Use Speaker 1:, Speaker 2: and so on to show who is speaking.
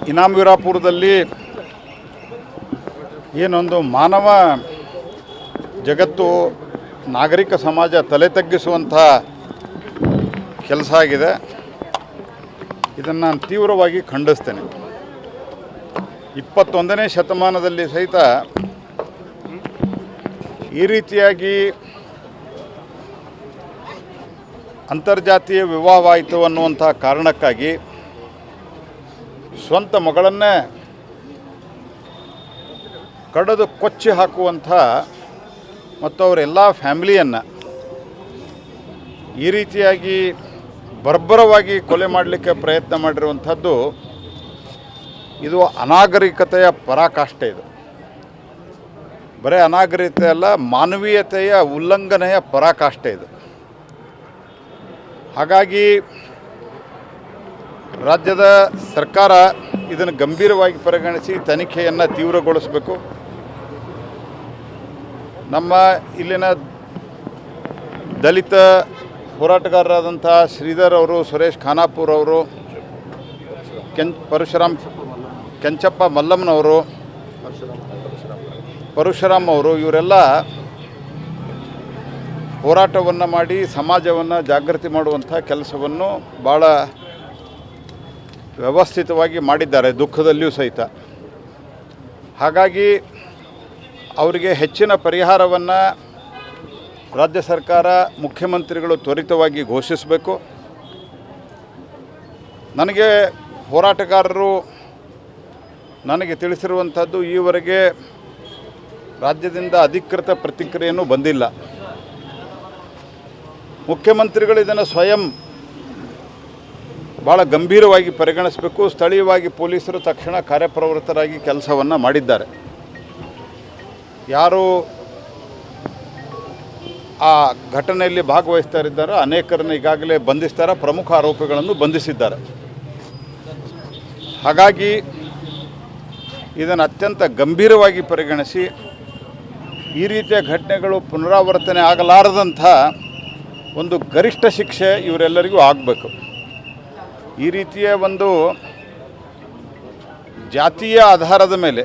Speaker 1: ಇನಾಮ್ ವೀರಾಪುರದಲ್ಲಿ ಏನೊಂದು ಮಾನವ ಜಗತ್ತು ನಾಗರಿಕ ಸಮಾಜ ತಲೆ ತಗ್ಗಿಸುವಂಥ ಕೆಲಸ ಆಗಿದೆ. ಇದನ್ನು ನಾನು ತೀವ್ರವಾಗಿ ಖಂಡಿಸ್ತೇನೆ. 21ನೇ ಶತಮಾನದಲ್ಲಿ ಸಹಿತ ಈ ರೀತಿಯಾಗಿ ಅಂತರ್ಜಾತೀಯ ವಿವಾಹವಾಯಿತು ಅನ್ನುವಂಥ ಕಾರಣಕ್ಕಾಗಿ ಸ್ವಂತ ಮಗಳನ್ನೇ ಕಡಿದು ಕೊಚ್ಚಿ ಹಾಕುವಂಥ ಮತ್ತು ಅವರೆಲ್ಲ ಫ್ಯಾಮಿಲಿಯನ್ನು ಈ ರೀತಿಯಾಗಿ ಬರ್ಬರವಾಗಿ ಕೊಲೆ ಮಾಡಲಿಕ್ಕೆ ಪ್ರಯತ್ನ ಮಾಡಿರುವಂಥದ್ದು ಇದು ಅನಾಗರಿಕತೆಯ ಪರಾಕಾಷ್ಠೆ. ಇದು ಬರೀ ಅನಾಗರಿಕತೆ ಅಲ್ಲ, ಮಾನವೀಯತೆಯ ಉಲ್ಲಂಘನೆಯ ಪರಾಕಾಷ್ಠೆ ಇದು. ಹಾಗಾಗಿ ರಾಜ್ಯದ ಸರ್ಕಾರ ಇದನ್ನು ಗಂಭೀರವಾಗಿ ಪರಿಗಣಿಸಿ ತನಿಖೆಯನ್ನು ತೀವ್ರಗೊಳಿಸಬೇಕು. ನಮ್ಮ ಇಲ್ಲಿನ ದಲಿತ ಹೋರಾಟಗಾರರಾದಂಥ ಶ್ರೀಧರ್ ಅವರು, ಸುರೇಶ್ ಖಾನಾಪುರ್ ಅವರು, ಕೆಂಚಪ್ಪ ಮಲ್ಲಮ್ಮನವರು, ಪರಶುರಾಮ್ ಅವರು, ಇವರೆಲ್ಲ ಹೋರಾಟವನ್ನು ಮಾಡಿ ಸಮಾಜವನ್ನು ಜಾಗೃತಿ ಮಾಡುವಂಥ ಕೆಲಸವನ್ನು ಭಾಳ ವ್ಯವಸ್ಥಿತವಾಗಿ ಮಾಡಿದ್ದಾರೆ, ದುಃಖದಲ್ಲಿಯೂ ಸಹಿತ. ಹಾಗಾಗಿ ಅವರಿಗೆ ಹೆಚ್ಚಿನ ಪರಿಹಾರವನ್ನು ರಾಜ್ಯ ಸರ್ಕಾರ, ಮುಖ್ಯಮಂತ್ರಿಗಳು ತ್ವರಿತವಾಗಿ ಘೋಷಿಸಬೇಕು. ನನಗೆ ಹೋರಾಟಗಾರರು ನನಗೆ ತಿಳಿಸಿರುವಂಥದ್ದು, ಈವರೆಗೆ ರಾಜ್ಯದಿಂದ ಅಧಿಕೃತ ಪ್ರತಿಕ್ರಿಯೆಯೂ ಬಂದಿಲ್ಲ. ಮುಖ್ಯಮಂತ್ರಿಗಳು ಇದನ್ನು ಸ್ವಯಂ ಭಾಳ ಗಂಭೀರವಾಗಿ ಪರಿಗಣಿಸಬೇಕು. ಸ್ಥಳೀಯವಾಗಿ ಪೊಲೀಸರು ತಕ್ಷಣ ಕಾರ್ಯಪ್ರವೃತ್ತರಾಗಿ ಕೆಲಸವನ್ನು ಮಾಡಿದ್ದಾರೆ. ಯಾರು ಆ ಘಟನೆಯಲ್ಲಿ ಭಾಗವಹಿಸ್ತಾ ಇದ್ದಾರೋ ಅನೇಕರನ್ನು ಈಗಾಗಲೇ ಬಂಧಿಸ್ತಾರೆ, ಪ್ರಮುಖ ಆರೋಪಿಗಳನ್ನು ಬಂಧಿಸಿದ್ದಾರೆ. ಹಾಗಾಗಿ ಇದನ್ನು ಅತ್ಯಂತ ಗಂಭೀರವಾಗಿ ಪರಿಗಣಿಸಿ ಈ ರೀತಿಯ ಘಟನೆಗಳು ಪುನರಾವರ್ತನೆ ಆಗಲಾರದಂಥ ಒಂದು ಗರಿಷ್ಠ ಶಿಕ್ಷೆ ಇವರೆಲ್ಲರಿಗೂ ಆಗಬೇಕು. ಈ ರೀತಿಯ ಒಂದು ಜಾತಿಯ ಆಧಾರದ ಮೇಲೆ